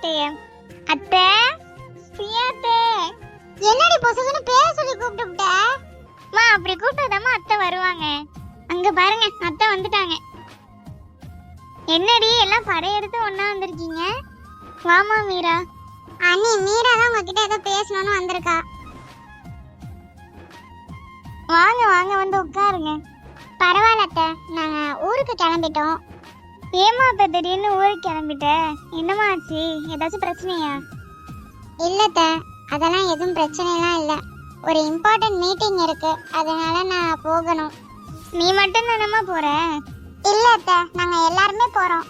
அத்தைய. அத்தை, பிரியாத்தே. என்னடி பொசுக்குன்னு பேர சொல்லி கூப்பிட்டுட்ட? மா அப்படி கூப்பிட்டதாமா அத்தை வருவாங்க. அங்க பாருங்க அத்தை வந்துட்டாங்க. என்னடி எல்லாம் படையெடுத்து ஒண்ணா வந்திருக்கீங்க? வாமா மீரா. அண்ணி மீரா தான் உங்ககிட்ட ஏதோ பேசணும்னு வந்திருக்கா. வாங்க வாங்க வந்து உட்காருங்க. பரவாயில்ல அத்தை, நாங்க ஊருக்கு கிளம்பிட்டோம். ஏமா அத்தை திடீர்னு ஊருக்கு கிளம்பிட்ட? என்னமா ஆச்சு? ஏதாச்சும் பிரச்சனையா? இல்லத்த, அதெல்லாம் எதுவும் பிரச்சனைலாம் இல்லை. ஒரு இம்பார்ட்டன்ட் மீட்டிங் இருக்கு, அதனால நான் போகணும். நீ மட்டும் தானம்மா போற? இல்ல அத்தை, நாங்க எல்லாருமே போறோம்.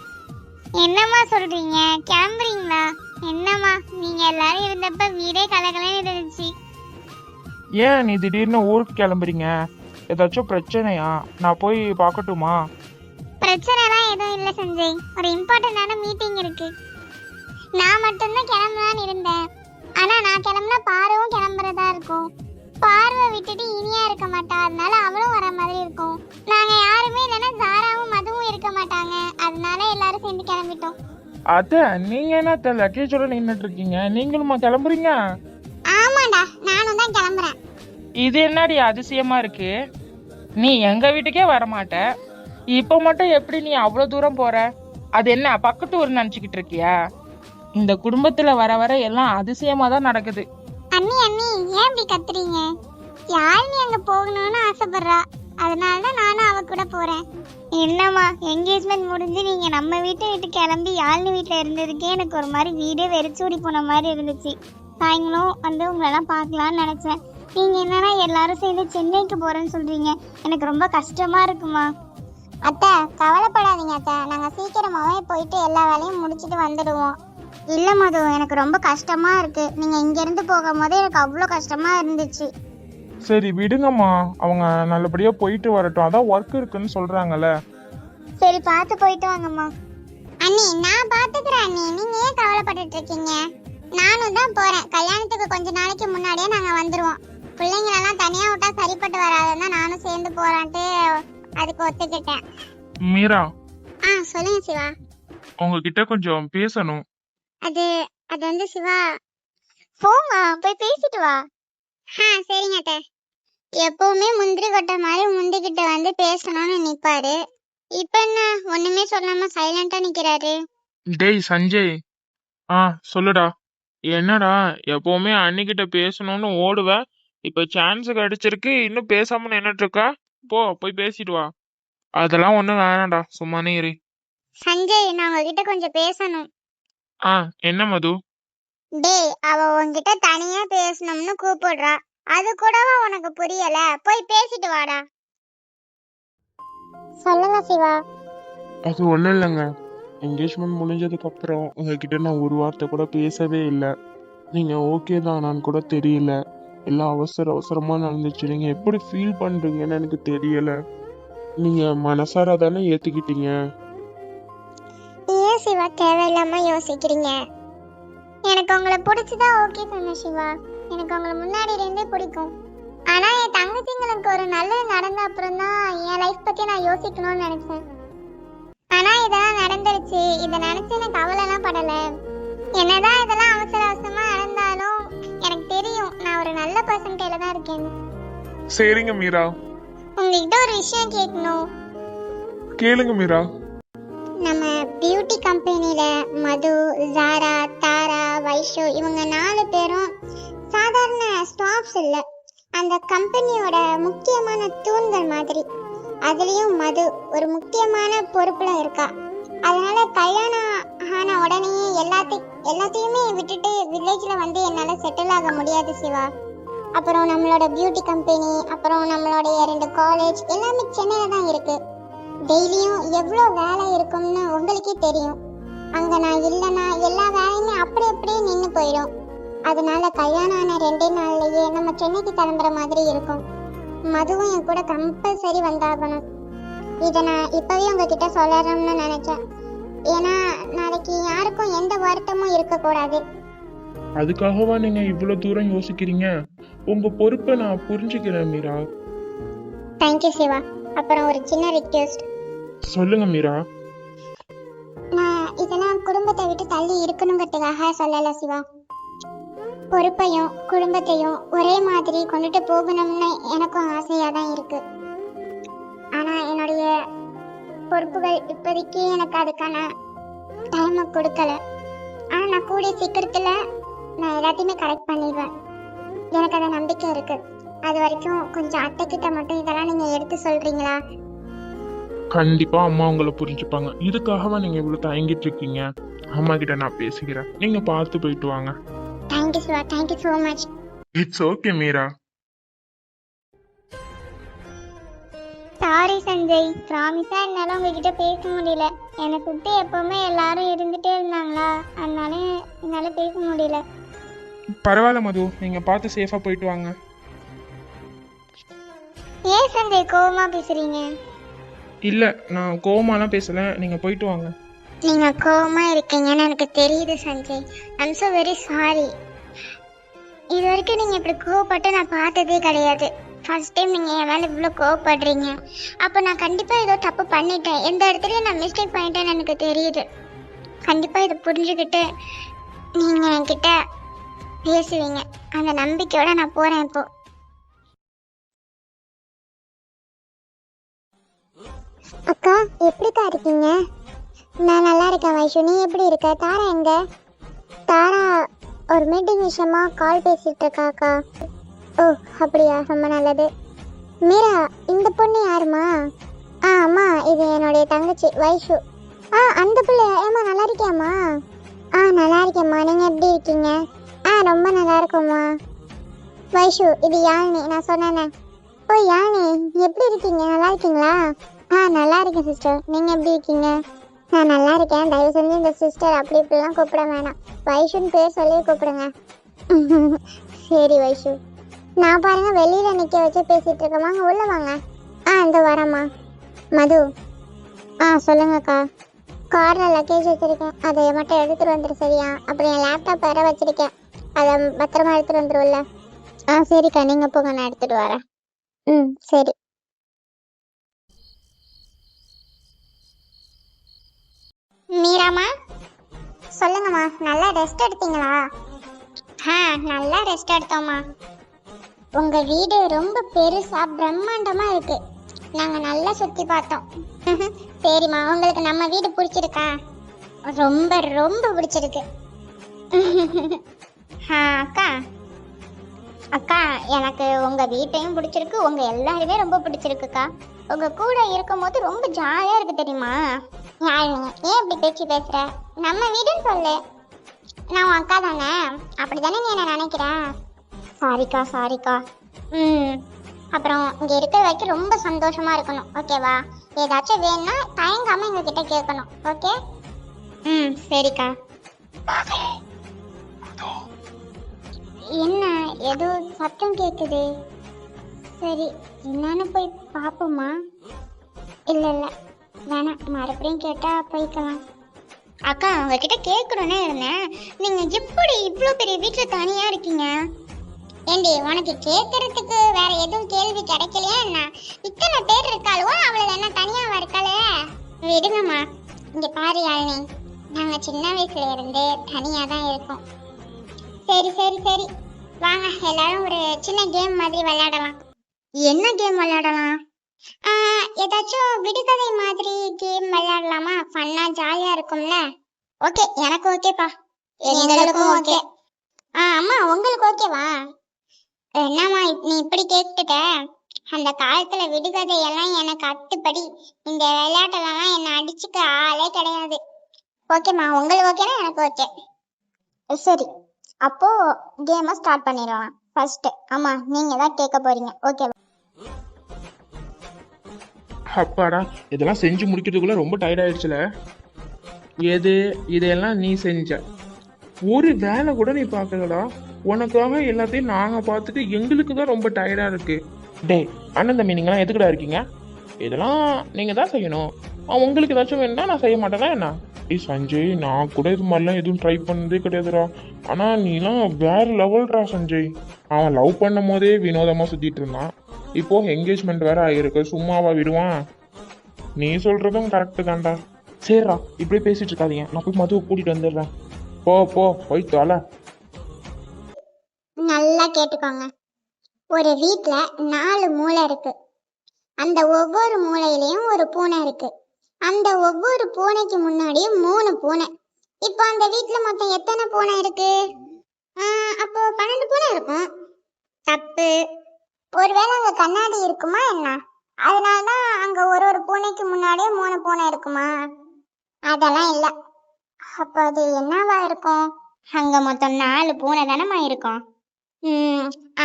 என்னம்மா சொல்றீங்க? கிளம்புறீங்களா? என்னம்மா நீங்க எல்லாரும் இருந்தப்ப வீடே கலகலன்னு இருந்துச்சு. ஏன் நீ திடீர்னு ஊருக்கு கிளம்புறீங்க? ஏதாச்சும் பிரச்சனையா? நான் போய் பார்க்கட்டுமா? பிரச்சனைலாம் எதுவும் இல்லை சஞ்சய், ஒரு இம்பார்ட்டன்டான மீட்டிங் இருக்கு. நான் மட்டும்தான் கிளம்பலான்னு இருந்தேன். ஆனா நான் கிளம்புனா பார்வும் கிளம்புறதா இருக்கும். பார்வை விட்டுட்டு இனியா இருக்க மாட்டா, அதனால அவளும் வர மாதிரி இருக்கும். நாங்க யாருமே இல்லைன்னா தாராவும் மதுவும் இருக்க மாட்டாங்க, அதனால எல்லாரும் சேர்ந்து கிளம்பிட்டோம். அத்தை, நீங்க என்ன லக்கேஜோட நின்றுட்டு இருக்கீங்க? நீங்களுமா கிளம்புறீங்க? ஆமாண்டா, நானும் தான் கிளம்புறேன். இது என்னடி அதிசயமா இருக்கு? நீ எங்க வீட்டுக்கே வரமாட்ட, இப்ப மட்டும் எப்படி நீ அவ்வளவு தூரம் போற? அது என்ன பக்கத்து ஊர் நினைச்சுக்கிட்டு இருக்கியா? இந்த குடும்பத்துல வர வர எல்லாம் அதிசயமா தான் நடக்குது. அண்ணி அண்ணி, ஏன் இப்படி கத்துறீங்க? யாழினி அங்க போகணும்னு ஆசைப்படுறா, அதனாலதான் நானும் அவ கூட போறேன். என்னம்மா, என்கேஜ்மெண்ட் முடிஞ்சு நீங்க நம்ம வீட்டு கிளம்பி யாழினி வீட்டுல இருந்ததுக்கே எனக்கு ஒரு மாதிரி வீடே வெறிச்சூடி போன மாதிரி இருந்துச்சு. சாயங்காலம் வந்து உங்களெல்லாம் பார்க்கலான்னு நினைச்சேன். நீங்க என்னன்னா எல்லாரும் சேர்ந்து சென்னைக்கு போறேன்னு சொல்றீங்க, எனக்கு ரொம்ப கஷ்டமா இருக்குமா. அத்தை கவலைப்படாதீங்க அத்தை, நாங்க சீக்கிரமாவே போயிட்டு எல்லா வேலையும் முடிச்சிட்டு வந்துடுவோம். இல்ல மது, எனக்கு ரொம்ப கஷ்டமா இருக்கு. நீங்க இங்க இருந்து போகும்போது எனக்கு அவ்வளோ கஷ்டமா இருந்துச்சு. சரி விடுங்கம்மா, அவங்க நல்லபடியா போயிட்டு வரட்டும், அதான் ஒர்க் இருக்குன்னு சொல்றாங்கல்ல. சரி பார்த்து போயிட்டு வாங்கம்மா. அண்ணி நான் பாத்துக்கிறேன் அண்ணி, நீங்க ஏன் கவலைப்பட்டுட்டு இருக்கீங்க? நானும் தான் போறேன். கல்யாணத்துக்கு கொஞ்ச நாளைக்கு முன்னாடியே நாங்க வந்துருவோம். பிள்ளைங்களெல்லாம் தனியா விட்டா சரிப்பட்டு வராதுன்னா நானும் சேர்ந்து போறான்ட்டு அதுக்கு ஒத்துக்கிட்டேன். மீரா, சொல்லுங்க சிவா. உங்ககிட்ட கொஞ்சம் பேசணும். அது அது வந்து சிவா, போமா போய் பேசிட்டு வா. சரிங்க அத்தை. எப்பவுமே முந்திரி கொட்டை மாதிரி முந்திக்கிட்ட வந்து பேசணும்னு நிப்பாரு. இப்ப என்ன ஒண்ணுமே சொல்லாம சைலண்டா நிக்கிறாரு? டேய் சஞ்சய். சொல்லுடா. என்னடா எப்பவுமே அன்னிக்கிட்ட பேசணும்னு ஓடுவ, இப்ப சான்ஸ் கிடைச்சிருக்கு இன்னும் பேசாம நின்னுட்டு இருக்கா? போய் பேசிட்டு வா. அதெல்லாம் ஒண்ணும் வேணாம்டா, சும்மானே இரு. சஞ்சய், நான் உங்ககிட்ட கொஞ்சம் பேசணும். என்ன மது? டேய், அவ உன்கிட்ட தனியா பேசணும்னு கூப்பிடுறா, அது கூடவா உனக்கு புரியல? போய் பேசிட்டு வாடா. சொல்லுங்க சிவா. அது ஒண்ணும் இல்லைங்க, என்கேஜ்மெண்ட் முடிஞ்சதுக்கு அப்புறம் உங்ககிட்ட நான் ஒரு வார்த்தை கூட பேசவே இல்லை. நீங்க ஓகே தான் நான் கூட தெரியல, எல்லாம் அவசரமா நடந்துச்சு. நீங்க எப்படி ஃபீல் பண்றீங்கன்னு எனக்கு தெரியல. நீங்க மனசார தானே ஏத்துக்கிட்டீங்க. ஏன் சிவா தேவையில்லாம யோசிக்கிறீங்க? எனக்கு உங்களை பிடிச்சதா ஓகே சொன்ன சிவா. எனக்கு உங்களை முன்னாடி இருந்தே பிடிக்கும். ஆனா என் தங்கச்சிங்களுக்கு ஒரு நல்லது நடந்த அப்புறம் தான் என் லைஃப் பத்தி நான் யோசிக்கணும்னு நினைச்சேன். ஆனா இதெல்லாம் நடந்துருச்சு, இதை நினைச்சு எனக்கு கவலைலாம் படல. என்னதான் இதெல்லாம் அவசரமா நடந்தாலும் எனக்கு தெரியும் நான் ஒரு நல்ல பர்சன் கையில தான் இருக்கேன். சரிங்க மீரா, உங்ககிட்ட ஒரு விஷயம் கேட்கணும். கேளுங்க மீரா. நம்ம பியூட்டி கம்பெனில மது, ஜாரா, தாரா, வைஷு இவங்க 4 பேரும் சாதாரண ஸ்டாஃப்ஸ் இல்ல, அந்த கம்பெனியோட முக்கியமான தூண்கள் மாதிரி. அதுலயும் மது ஒரு முக்கியமான பொறுப்புல இருக்கா. அதனால கல்யாணம் ஆன உடனே எல்லாத்தையுமே விட்டுட்டு வில்லேஜ்ல வந்து என்னால செட்டில் ஆக முடியாது சிவா. அப்புறம் நம்மளோட பியூட்டி கம்பெனி, அப்புறம் நம்மளுடைய 2 காலேஜ் எல்லாமே சென்னையில தான் இருக்கு. டெய்லியும் எவ்வளோ வேலை இருக்கும்னு உங்களுக்கே தெரியும். அங்க நான் இல்லைன்னா எல்லா வேலையுமே அப்படியே நின்று போயிடும். அதனால கல்யாணம் ஆன 2 நாள்லயே நம்ம சென்னைக்கு கிளம்புற மாதிரி இருக்கும். மதுவும் என் கூட கம்பல்சரி வந்தாகணும். இதை நான் இப்பவே உங்ககிட்ட சொல்லணும்னு நினைச்சேன். ஏன்னா நாளைக்கு யாருக்கும் எந்த வருத்தமும் இருக்கக்கூடாது. அதுக்காகவா நீங்க இவ்வளவு தூரம் யோசிக்கிறீங்க? உங்க பொறுப்பை நான் புரிஞ்சுக்கிறேன் மீரா. தேங்க்யூ சிவா. அப்புறம் ஒரு சின்ன ரிக்வெஸ்ட். சொல்லுங்க மீரா. நான் இதெல்லாம் குடும்ப குடும்பத்தை விட்டு தள்ளி இருக்கணுங்கிறதுக்காக சொல்லல சிவா. பொறுப்பையும் குடும்பத்தையும் ஒரே மாதிரி கொண்டுட்டு போகணும்னு எனக்கும் ஆசையா தான் இருக்கு. ஆனா என்னுடைய பொறுப்புகள் இப்போதைக்கு எனக்கு அதுக்கான டைமை கொடுக்கல. ஆனா நான் கூடிய சீக்கிரத்துல நான் எல்லாத்தையுமே கரெக்ட் பண்ணிடுவேன். எனக்கு அதை நம்பிக்கை இருக்கு. அது வரைக்கும் கொஞ்சம் அத்தை கிட்ட மட்டும் இதெல்லாம் நீங்க எடுத்து சொல்றீங்களா? கண்டிப்பா அம்மா உங்களை புரிஞ்சுப்பாங்க. இதுக்காகவா நீங்க இவ்வளவு தயங்கிட்டு இருக்கீங்க? அம்மா கிட்ட நான் பேசிக்கிறேன், நீங்க பார்த்து போயிட்டு வாங்க. Thank you Siva, thank you so much. It's okay Meera. Sorry Sanjay, ப்ராமிஸா என்னால உங்ககிட்ட பேச முடியல. என்னை சுத்தி எப்பவுமே எல்லாரும் இருந்துட்டே இருந்தாங்களா, அதனால என்னால பேச முடியல. பரவாயில்ல மது, நீங்க பார்த்து சேஃபா போயிட்டு வாங்க. ஏன் சஞ்சய் கோவமா பேசுறீங்க? இல்ல, நான் கோவமாலாம் பேசல, நீங்க போயிட்டு வாங்க. நீங்க கோவமா இருக்கீங்கன்னு எனக்கு தெரியுது Sanjay. I'm so very sorry. இது வரைக்கும் நீங்க இப்படி கோவப்பட்டு நான் பார்த்ததே கிடையாது. ஃபர்ஸ்ட் டைம் நீங்க என் மேல இவ்வளோ கோவப்படுறீங்க. அப்போ நான் கண்டிப்பா ஏதோ தப்பு பண்ணிட்டேன், எந்த இடத்துலயும் நான் மிஸ்டேக் பண்ணிட்டேன்னு எனக்கு தெரியுது. கண்டிப்பா இதை புரிஞ்சுக்கிட்டு நீங்க என்கிட்ட பேசுவீங்க, அந்த நம்பிக்கையோட நான் போறேன் இப்போ. அக்கா எப்படிக்கா இருக்கீங்க? நான் நல்லா இருக்கேன் வைஷு, நீ எப்படி இருக்க? தாரா எங்க? தாரா ஒரு மீட்டிங் விஷயமா கால் பேசிட்டு இருக்காக்கா. ஓ அப்படியா, ரொம்ப நல்லது. மீரா, இந்த பொண்ணு யாருமா? அம்மா இது என்னுடைய தங்கச்சி வைஷு. அந்த பிள்ளை. ஏம்மா நல்லா இருக்கியாம்மா? நல்லா இருக்கேம்மா, நீங்க எப்படி இருக்கீங்க? ரொம்ப நல்லா இருக்கோம்மா. வைஷு இது யாழினி, நான் சொன்னேனே. ஓ யாழினி, எப்படி இருக்கீங்க? நல்லா இருக்கீங்களா? நல்லா இருக்கேன் சிஸ்டர், நீங்க எப்படி இருக்கீங்க? நான் நல்லா இருக்கேன். தயவு செஞ்சு இந்த சிஸ்டர் அப்படி இப்படிலாம் கூப்பிட வேணாம், வைஷுன்னு பேர் சொல்லி கூப்பிடுங்க. சரி வைஷு. நான் பாருங்க வெளியில நிக்க வச்சு பேசிட்டு இருக்கேன், வாங்க உள்ள வாங்க. இந்த வரேம்மா. மது. சொல்லுங்கக்கா. கார்ல லக்கேஜ் வச்சிருக்கேன், அதை மட்டும் எடுத்துட்டு வந்துரு சரியா? அப்புறம் என் லேப்டாப் வேற வச்சிருக்கேன், அதை பத்திரமா எடுத்துட்டு வந்துரும்ல. சரிக்கா, நீங்க போங்க, நான் எடுத்துட்டு வரேன். சரி. மீராமா சொல்லுங்கம்மா, நல்லா ரெஸ்ட் எடுத்தீங்களா? நல்லா ரெஸ்ட் எடுத்தோம்மா. உங்க வீடு ரொம்ப பெருசா பிரம்மாண்டமா இருக்கு, நாங்க நல்லா சுத்தி பார்த்தோம். சரிம்மா, உங்களுக்கு நம்ம வீடு பிடிச்சிருக்கா? ரொம்ப ரொம்ப பிடிச்சிருக்கு. அக்கா அக்கா எனக்கு உங்க வீட்டையும் பிடிச்சிருக்கு, உங்க எல்லாருமே ரொம்ப பிடிச்சிருக்குக்கா. உங்க கூட இருக்கும் போது ரொம்ப ஜாலியா இருக்கு தெரியுமா? யாழினி, ஏன் இப்படி பேச்சு பேசுற? நம்ம வீடுன்னு சொல்லு, நான் உன் அக்கா தானே, அப்படிதானே நீ என்ன நினைக்கிற? சாரிக்கா சாரிக்கா. அப்புறம் இங்க இருக்கிற வரைக்கும் ரொம்ப சந்தோஷமா இருக்கணும், ஓகேவா? ஏதாச்சும் வேணும்னா தயங்காம எங்க கிட்ட கேட்கணும், ஓகே? சரிக்கா. என்ன ஏதோ சத்தம் கேக்குது, சரி என்னன்னு போய் பாப்போமா? இல்ல இல்ல வேணாம், மறுபடியும் கேட்டா போய்க்கலாம். அக்கா உங்ககிட்ட கேட்கணும்னே இருந்தேன், நீங்க எப்படி இவ்வளோ பெரிய வீட்டுல தனியா இருக்கீங்க? ஏண்டி உனக்கு கேட்கறதுக்கு வேற எதுவும் கேள்வி கிடைக்கலையா என்ன? இத்தனை பேர் இருக்காளுவோ, அவளுக்கு என்ன தனியாவா இருக்காளே? விடுங்கம்மா. இங்க பாரு யாழினி, நாங்க சின்ன வயசுல இருந்து தனியா தான் இருக்கோம். சரி சரி சரி, வாங்க எல்லாரும் ஒரு சின்ன கேம் மாதிரி விளையாடலாம். என்ன கேம் விளையாடலாம்? ஏதாச்சும் விடுகதை மாதிரி கேம் விளையாடலாமா? ஃபன்னா ஜாலியா இருக்கும்ல. ஓகே, எனக்கு ஓகேப்பா. எங்களுக்கும் ஓகே. அம்மா உங்களுக்கு ஓகேவா? என்னம்மா நீ இப்படி கேட்டுட்ட? அந்த காலத்துல விடுகதை எல்லாம் எனக்கு அட்டுப்படி, இந்த விளையாட்டெல்லாம் என்ன அடிச்சுக்க ஆளே கிடையாது. ஓகேம்மா, உங்களுக்கு ஓகேனா எனக்கு ஓகே. சரி, அப்போ கேமை ஸ்டார்ட் பண்ணிடலாம். ஃபர்ஸ்ட் அம்மா நீங்க தான் கேட்க போறீங்க, ஓகேவா? அப்பாடா, இதெல்லாம் செஞ்சு முடிக்கிறதுக்குள்ள ரொம்ப டயர்ட் ஆயிடுச்சுல. இதெல்லாம் நீ செஞ்ச ஒரு வேலை கூட நீ பார்க்கலடா. உனக்காக எல்லாத்தையும் நாங்க பார்த்துட்டு எங்களுக்கு தான் ரொம்ப டயர்டா இருக்கு. டே அண்ணன் தம்பி, நீங்களாம் எதுக்குடா இருக்கீங்க? இதெல்லாம் நீங்க தான் செய்யணும். உங்களுக்கு ஏதாச்சும் வேணும்னா நான் செய்ய மாட்டேனா என்ன? சஞ்சய், நான் கூட இது மாதிரிலாம் எதுவும் ட்ரை பண்ணதே கிடையாதுடா. ஆனா நீலாம் வேற லெவல்டா சஞ்சய். அவன் லவ் பண்ணும் போதே வினோதமா சுத்திட்டு இருந்தான், இப்போ என்கேஜ்மெண்ட் வேற ஆயிருக்கு, சும்மாவா விடுவான்? நீ சொல்றதும் கரெக்டு தான்டா. சரிடா இப்படியே பேசிட்டு இருக்காதீங்க, நான் போய் மதுவை கூட்டிட்டு வந்துடுறேன். போ போ போய் தொலை. நல்லா கேட்டுக்கோங்க. ஒரு வீட்ல 4 மூளை இருக்கு. அந்த ஒவ்வொரு மூளையிலயும் ஒரு பூனை இருக்கு. அந்த ஒவ்வொரு பூனைக்கு முன்னாடியும் 3 பூனை. இப்போ அந்த வீட்ல மொத்தம் எத்தனை பூனை இருக்கு? அப்போ 12 பூனை இருக்கும். தப்பு. ஒருவேளை அங்க கண்ணாடி இருக்குமா என்ன? அதனாலதான் அங்க ஒரு ஒரு பூனைக்கு முன்னாடியும் 3 பூனை இருக்குமா? அதெல்லாம் இல்ல. அப்ப அது என்னவா இருக்கும்? அங்க மொத்தம் 4 பூனை தானமா இருக்கும்.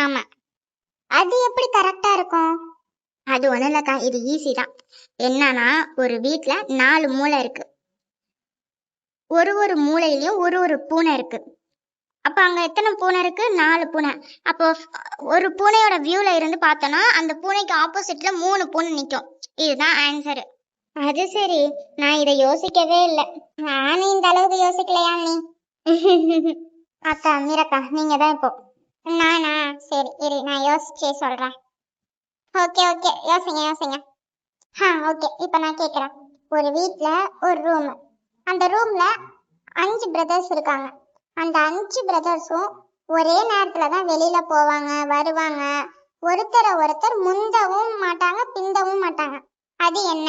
ஆமா. அது எப்படி கரெக்டா இருக்கும்? அது ஒண்ணும் இல்லக்கா, இது ஈஸி தான். என்னன்னா, ஒரு வீட்ல 4 மூளை இருக்கு. ஒரு ஒரு மூளையிலயும் ஒரு ஒரு பூனை இருக்கு. அப்ப அங்க எத்தனை பூனை இருக்கு? 4 பூனை. அப்போ ஒரு பூனையோட வியூல இருந்து பார்த்தோம்னா அந்த பூனைக்கு ஆப்போசிட்ல 3 பூனை நிக்கும். இதுதான் ஆன்சர். அது சரி, நான் இதை யோசிக்கவே இல்லை. நானும் இந்த அளவுக்கு யோசிக்கலையா நீ? அக்கா மீரக்கா, நீங்க தான் இப்போ. நானா? சரி இரு, நான் யோசிச்சே சொல்றேன். ஓகே ஓகே, யோசிங்க. ஓகே, இப்ப நான் கேக்குறேன். ஒரு வீட்ல ஒரு ரூம். அந்த ரூம்ல 5 பிரதர்ஸ் இருக்காங்க. அந்த 5 பிரதர்ஸும் ஒரே நேரத்துல தான் வெளியில போவாங்க, வருவாங்க. ஒருத்தரை ஒருத்தர் முந்தவும் மாட்டாங்க, பிந்தவும் மாட்டாங்க. அது என்ன?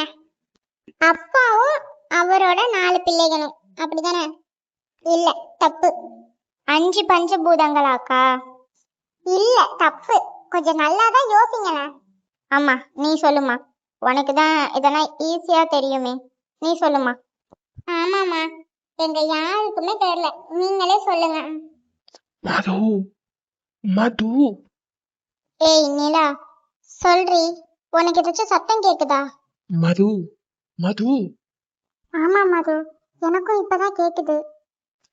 அப்பாவும் அவரோட 4 பிள்ளைகளும், அப்படிதானே? இல்ல, தப்பு. 5 பஞ்சபூதங்களாக்கா? இல்ல, தப்பு. கொஞ்சம் நல்லாதான் யோசிங்களேன். ஆமா, நீ சொல்லுமா, உனக்கு தான் இதெல்லாம் ஈஸியா தெரியுமே, நீ சொல்லுமா. ஆமாமா, எங்க யாருக்குமே தெரியல, நீங்களே சொல்லுங்க. மது மது. ஏய் நிலா, சொல்றி, உனக்கு ஏதாச்சும் சத்தம் கேக்குதா? மது மது. ஆமா மது, எனக்கும் இப்பதான் கேக்குது.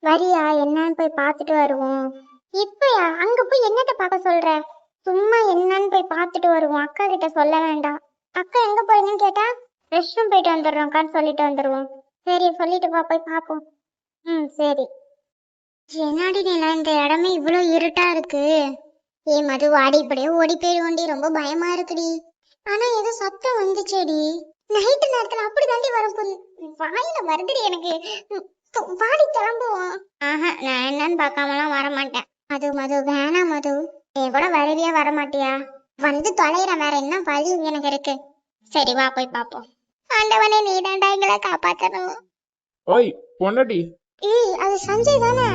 வரியா, என்னன்னு போய் பார்த்துட்டு வருவோம். இப்பயா? அங்க போய் என்னத்த பார்க்க சொல்ற? சும்மா என்னன்னு போய் பார்த்துட்டு வருவோம். அக்கா கிட்ட சொல்ல வேண்டாம். அக்கா எங்க போறீங்கன்னு கேட்டா ரெஸ்ட் ரூம் போயிட்டு வந்துடுறோம்க்கான்னு சொல்லிட்டு வந்துருவோம். சரி, சொல்லிட்டு வா, போய் பார்ப்போம். சரி. என்னடி நிலா, இந்த இடமே இவ்வளவு இருட்டா இருக்கு. ஏ மது, வாடி, இப்படியே ஓடி போயிடுவோண்டி, ரொம்ப பயமா இருக்குடி. ஆனா ஏதோ சத்தம் வந்துச்சேடி. நைட்டு நேரத்துல அப்படி தாண்டி வரும், வாயில வருதுடி எனக்கு. வாடி, கிளம்புவோம். நான் என்னன்னு பார்க்காமலாம் வரமாட்டேன். மது வேணாம் மது. என் கூட வருவியா, வரமாட்டியா? வந்து தொலைற, வேற என்ன வழி எனக்கு இருக்கு? சரி வா, போய் பாப்போம். ஆண்டவனே, நீ தாண்டா எங்களை காப்பாத்தணும். ஓய் பொண்டாட்டி. ஏய், அது சஞ்சய் தானே?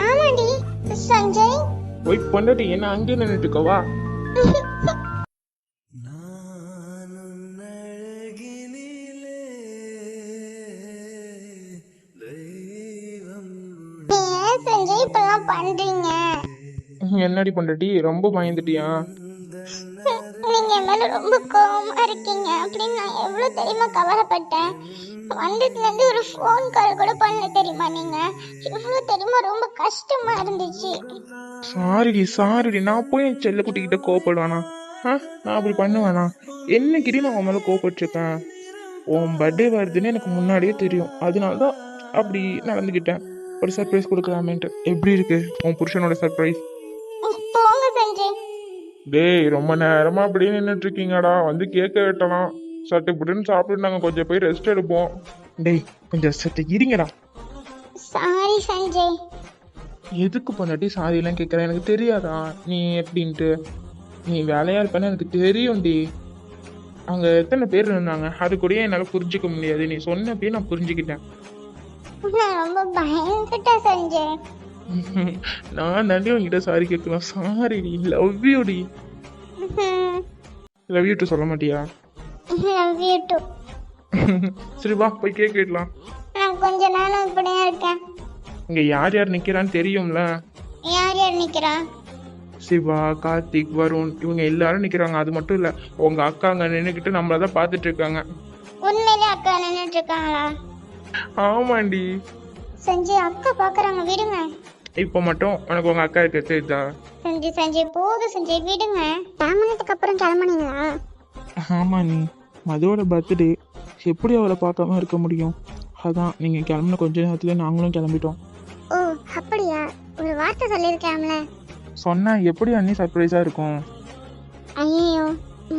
ஆமாடி, சஞ்சய். ஓய் பொண்டாட்டி, என்ன அங்கே நின்னுட்டு இருக்கவா? சஞ்சய், இப்பெல்லாம் பண்றீங்க? என்னடி பொண்டாட்டி, ரொம்ப பயந்துட்டியா? நீங்க என் மேல ரொம்ப கோவமா இருக்கீங்க அப்படின்னு நான் எவ்வளவு தெரியுமா கவலைப்பட்டேன். வந்ததுல இருந்து ஒரு ஃபோன் கால் கூட பண்ணல தெரியுமா நீங்க? இவ்வளவு தெரியுமா, ரொம்ப கஷ்டமா இருந்துச்சு. சாரிடி, நான் போய் என் செல்ல குட்டி கிட்ட கோவப்படுவானா? நான் அப்படி பண்ணுவேனா? என்னைக்கிட்டே நான் உன் மேல கோவப்பட்டிருக்கேன்? உன் பர்த்டே வருதுன்னு எனக்கு முன்னாடியே தெரியும், அதனாலதான் அப்படி நடந்துக்கிட்டேன். ஒரு சர்ப்ரைஸ் கொடுக்கலாமேன்ட்டு. எப்படி இருக்கு உன் புருஷனோட சர்ப்ரைஸ்? போங்க சஞ்சய். டேய், ரொம்ப நேரமா அப்படியே நின்றுட்டு இருக்கீங்கடா, வந்து கேட்க வெட்டலாம். சட்டு புட்டுன்னு சாப்பிட்டு நாங்க கொஞ்சம் போய் ரெஸ்ட் எடுப்போம். டேய், கொஞ்சம் சட்டு இருங்கடா. சாரி சஞ்சய். எதுக்கு பொண்டாட்டி சாரி எல்லாம் கேட்கற? எனக்கு தெரியாதா நீ எப்படின்ட்டு? நீ வேலையா இருப்பேன்னு எனக்கு தெரியும்டி. அங்க எத்தனை பேர் இருந்தாங்க, அது கூட என்னால புரிஞ்சுக்க முடியாது. நீ சொன்னப்பயே நான் புரிஞ்சுக்கிட்டேன். நான் ரொம்ப பயந்துட்டேன் சஞ்சய். நான் தாண்டி உங்ககிட்ட சாரி கேட்கலாம். சாரி டி, லவ் யூ டி. லவ் யூ டு சொல்ல மாட்டியா? Love you too. சரி வா, போய் கேக் கேட்கலாம். நான் கொஞ்ச நாளும் இப்படியே இருக்கேன். இங்க யார் யார் நிக்கிறான்னு தெரியும்ல? யார் யார் நிக்கிறா? சிவா, கார்த்திக், வருண், இவங்க எல்லாரும் நிக்கிறாங்க. அது மட்டும் இல்ல, உங்க அக்கா அங்க நின்னுக்கிட்டு நம்மளதான் பாத்துட்டு இருக்காங்க. உண்மையிலே அக்கா நின்னுட்டு இருக்காங்களா? ஆமாண்டி. சஞ்சய், அக்கா பாக்குறாங்க, விடுங்க. இப்ப மட்டும் உனக்கு உங்க அக்கா இருக்க தெரியுதா? சஞ்சய் போதும் சஞ்சய், விடுங்க. கிளம்புனதுக்கு அப்புறம் கிளம்புனீங்களா? ஆமா, நீ மதுவோட பர்த்டே, எப்படி அவளை பார்க்காம இருக்க முடியும்? அதான் நீங்க கிளம்புன கொஞ்ச நேரத்துல நாங்களும் கிளம்பிட்டோம். ஓ அப்படியா? ஒரு வார்த்தை சொல்லிருக்கலாம்ல. சொன்னா எப்படி அண்ணி சர்ப்ரைஸா இருக்கும்? ஐயோ,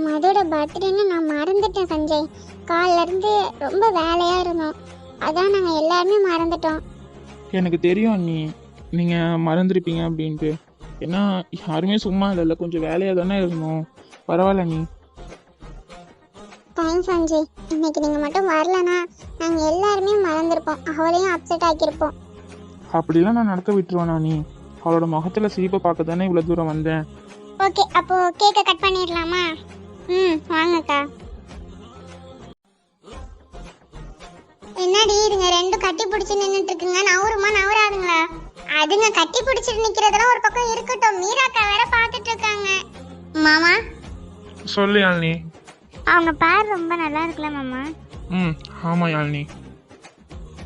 மதுவோட பர்த்டேன்னு நான் மறந்துட்டேன் சஞ்சய். காலைல இருந்து ரொம்ப வேலையா இருந்தோம். அதான் நாங்க எல்லாருமே மறந்துட்டோம். எனக்கு தெரியும் அண்ணி, நீங்கள் மறந்துருப்பீங்க அப்படின்ட்டு. ஏன்னா யாருமே சும்மா இல்லைல்ல, கொஞ்சம் வேலையாக தானே இருந்தோம். பரவாயில்ல அண்ணி. தேங்க்ஸ் சஞ்சய். இன்னைக்கு நீங்க மட்டும் வரலனா நாங்க எல்லாருமே மறந்துருப்போம், அவளையும் அப்செட் ஆக்கியிருப்போம். அப்படிலாம் நான் நடக்க விட்டுருவேனா அண்ணி? அவளோட முகத்தில் சிரிப்பை பார்க்க தானே இவ்வளோ தூரம் வந்தேன். ஓகே, அப்போ கேக்கை கட் பண்ணிடலாமா? வாங்கக்கா. என்னடி இதுங்க ரெண்டும் கட்டி பிடிச்சி நின்னுட்டு இருக்குங்க, நவருமா நவராதுங்களா? அதுங்க கட்டி பிடிச்சிட்டு நிக்கிறதெல்லாம் ஒரு பக்கம் இருக்கட்டும், மீராக்கா வேற பாத்துட்டு இருக்காங்க. மாமா, சொல்லு யாழ்னி. அவங்க பேர் ரொம்ப நல்லா இருக்குல்ல மாமா? ஆமாம் யாழ்னி.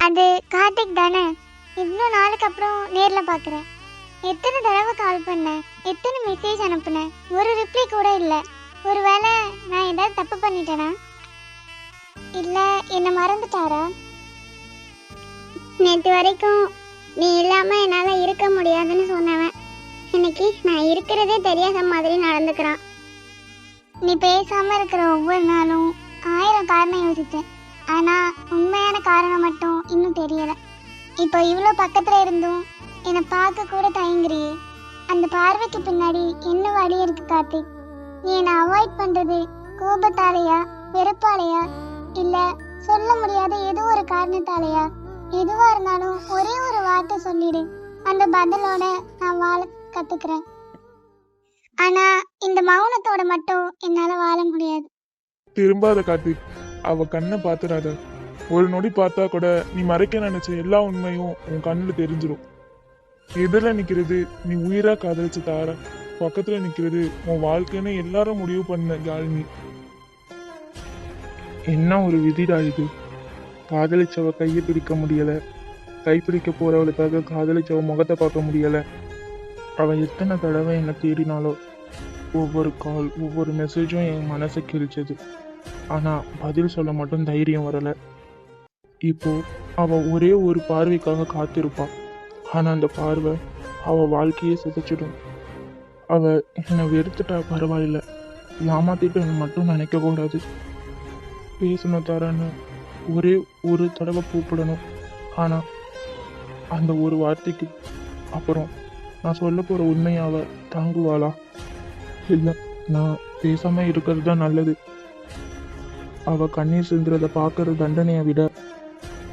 அது கார்த்திக் தானே? இவ்வளோ நாளுக்கு அப்புறம் நேர்ல பாக்குறேன். எத்தனை தடவை கால் பண்ணேன், எத்தனை மெசேஜ் அனுப்புனேன், ஒரு ரிப்ளை கூட இல்லை. ஒருவேளை நான் ஏதாவது தப்பு பண்ணிட்டேனா? இல்ல என்ன மறந்துட்டாரா? நேற்று வரைக்கும் நீ இல்லாம என்னால இருக்க முடியாதுன்னு சொன்னவன் இன்னைக்கு நான் இருக்கிறதே தெரியாத மாதிரி நடந்துக்கிறான். நீ பேசாம இருக்கிற ஒவ்வொரு நாளும் 1000 காரணம் யோசிச்சேன். ஆனா உண்மையான காரணம் மட்டும் இன்னும் தெரியல. இப்போ இவ்வளோ பக்கத்துல இருந்தும் என்னை பார்க்க கூட தயங்குறியே. அந்த பார்வைக்கு பின்னாடி என்ன வழி இருக்கு கார்த்திக்? நீ என்னை அவாய்ட் பண்றது கோபத்தாலையா, வெறுப்பாலையா, இல்ல சொல்ல முடியாத ஏதோ ஒரு காரணத்தாலையா? எதுவா இருந்தாலும் ஒரே ஒரு வார்த்தை சொல்லிடு, அந்த பதிலோட நான் வாழ கத்துக்கிறேன். ஆனா இந்த மௌனத்தோட மட்டும் என்னால வாழ முடியாது. திரும்பாத கார்த்திக், அவ கண்ணை பாத்துறாத. ஒரு நொடி பார்த்தா கூட நீ மறைக்க நினைச்ச எல்லா உண்மையும் உன் கண்ணுல தெரிஞ்சிடும். எதிரில் நிக்கிறது நீ உயிரா காதலிச்சு தார, பக்கத்துல நிக்கிறது உன் வாழ்க்கைன்னு எல்லாரும் முடிவு பண்ண யாழ்னி. என்ன ஒரு விதிடா இது. காதலிச்சவ கையை பிடிக்க முடியல, கைப்பிடிக்க போறவளுக்காக காதலிச்சவ முகத்தை பார்க்க முடியல. அவ எத்தனை தடவை என்னை தேடினாலோ ஒவ்வொரு கால், ஒவ்வொரு மெசேஜும் என் மனசை கிழிச்சது. ஆனா பதில் சொல்ல மட்டும் தைரியம் வரல. இப்போ அவ ஒரே ஒரு பார்வைக்காக காத்திருப்பா. ஆனா அந்த பார்வை அவ வாழ்க்கையே சிதைச்சிடும். அவ என்னை வெறுத்துட்டா பரவாயில்ல, ஏமாத்திட்டு மட்டும் நினைக்க கூடாது. பேசணும் தரன்னு ஒரே ஒரு தடவை கூப்பிடணும். ஆனா அந்த ஒரு வார்த்தைக்கு அப்புறம் நான் சொல்ல போற உண்மையை அவ தாங்குவாளா? இல்லை, நான் பேசாம இருக்கிறது தான் நல்லது. அவ கண்ணீர் சிந்துறத பார்க்கற தண்டனையை விட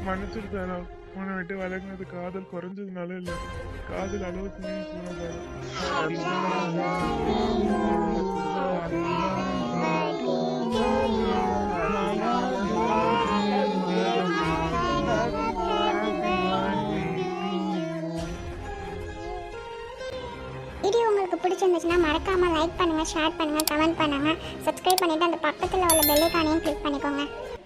மன்னிச்சிருக்காரா, உன்னை விட்டு விலகினது காதல் குறைஞ்சதுனால இல்லை, காதல் அளவுக்கு மீறி வீடியோ உங்களுக்கு பிடிச்சிருந்துச்சுன்னா மறக்காம லைக் பண்ணுங்க, ஷேர் பண்ணுங்க, கமெண்ட் பண்ணுங்க, சப்ஸ்கிரைப் பண்ணிட்டு அந்த பக்கத்துல உள்ள பெல் ஐகானையும் கிளிக் பண்ணிக்கோங்க.